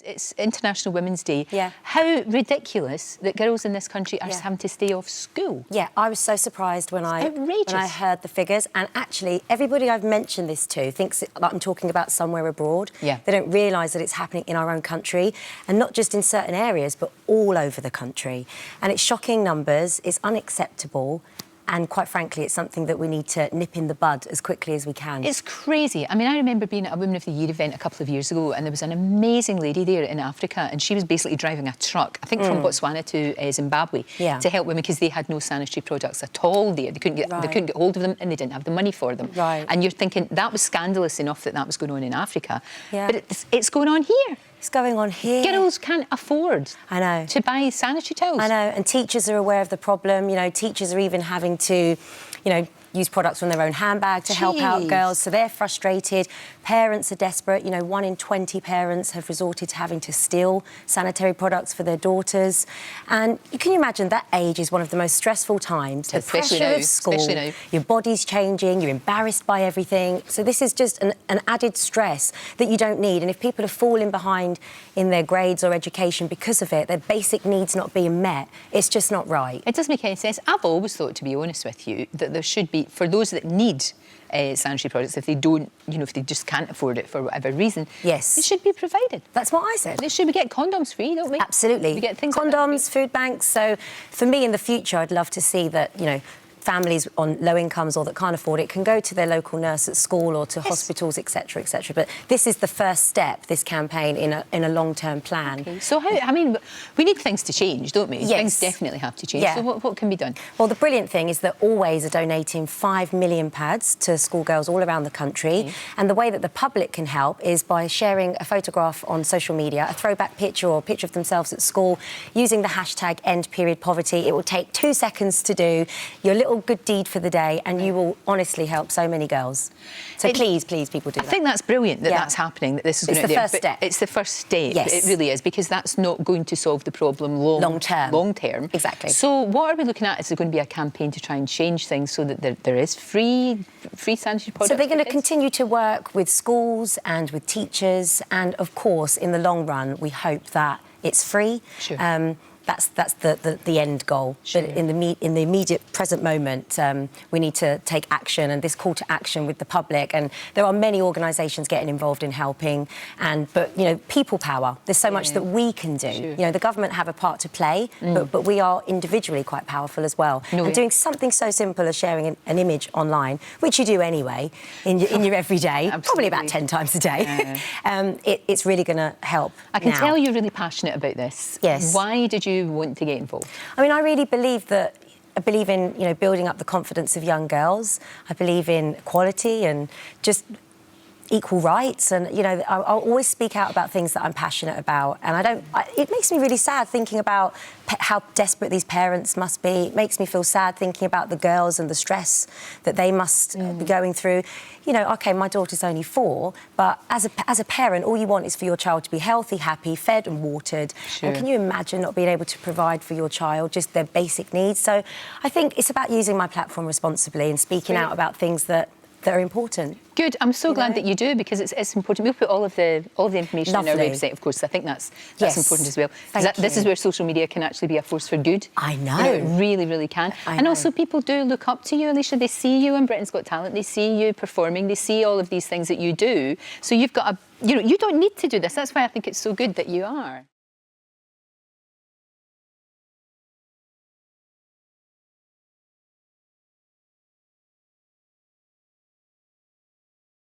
It's International Women's Day. Yeah. How ridiculous that girls in this country are having to stay off school. Yeah, I was so surprised when I heard the figures. And actually, everybody I've mentioned this to thinks that I'm talking about somewhere abroad. Yeah. They don't realise that it's happening in our own country, and not just in certain areas, but all over the country. And it's shocking numbers. It's unacceptable. And quite frankly, it's something that we need to nip in the bud as quickly as we can. It's crazy. I mean, I remember being at a Women of the Year event a couple of years ago, and there was an amazing lady there in Africa, and she was basically driving a truck, I think from Botswana to Zimbabwe, to help women because they had no sanitary products at all there. They couldn't get hold of them, and they didn't have the money for them. Right. And you're thinking that was scandalous enough that that was going on in Africa, Yeah. but it's going on here. It's going on here. Girls can't afford to buy sanitary towels. I know, and teachers are aware of the problem. You know, teachers are even having to, use products from their own handbag to help out girls, so they're frustrated. Parents are desperate. 1 in 20 parents have resorted to having to steal sanitary products for their daughters. And can you imagine that age is one of the most stressful times? The pressure of school, your body's changing, you're embarrassed by everything. So this is just an added stress that you don't need. And if people are falling behind in their grades or education because of it, their basic needs not being met, it's just not right. It doesn't make any sense. I've always thought, to be honest with you, that there should be, for those that need sanitary products, if they don't, if they just can't afford it for whatever reason, it should be provided. That's what I said. We get condoms free, don't we? Absolutely. We get things condoms, food banks. So for me in the future, I'd love to see that, families on low incomes or that can't afford it can go to their local nurse at school or to hospitals, etc., etc. But this is the first step, this campaign, in a long-term plan. Okay. So we need things to change, don't we? Yes. Things definitely have to change. Yeah. So what can be done? Well, the brilliant thing is that Always are donating 5 million pads to schoolgirls all around the country. And the way that the public can help is by sharing a photograph on social media, a throwback picture or a picture of themselves at school, using the hashtag #EndPeriodPoverty. It will take 2 seconds to do. Your little good deed for the day, and you will honestly help so many girls. So please, people do that. I think that's brilliant that that's happening, that this is going to... It's the first step. It's the first step. Yes. It really is, because that's not going to solve the problem long term. Exactly. So what are we looking at? Is there going to be a campaign to try and change things so that there is free sanitary products? So they're going to continue to work with schools and with teachers, and of course, in the long run, we hope that it's free. Sure. That's the end goal. Sure. But in the immediate present moment, we need to take action, and this call to action with the public. And there are many organisations getting involved in helping. But people power. There's so much that we can do. Sure. The government have a part to play, but we are individually quite powerful as well. And doing something so simple as sharing an image online, which you do anyway in your everyday, probably about 10 times a day, it's really going to help. I can tell you're really passionate about this. Yes. Why did you want to get involved? I mean, I really believe in building up the confidence of young girls. I believe in equality and just equal rights, and I'll always speak out about things that I'm passionate about. And it makes me really sad thinking about how desperate these parents must be. It makes me feel sad thinking about the girls and the stress that they must be going through. OK, my daughter's only 4, but as a parent, all you want is for your child to be healthy, happy, fed and watered. Sure. And can you imagine not being able to provide for your child just their basic needs? So I think it's about using my platform responsibly and speaking out about things that are important. Good. I'm so glad that you do, because it's important. We'll put all of the information on our website, of course. I think that's important as well. This is where social media can actually be a force for good. I know. It really, really can. And also, people do look up to you, Alesha. They see you on Britain's Got Talent. They see you performing. They see all of these things that you do. So you've got you don't need to do this. That's why I think it's so good that you are.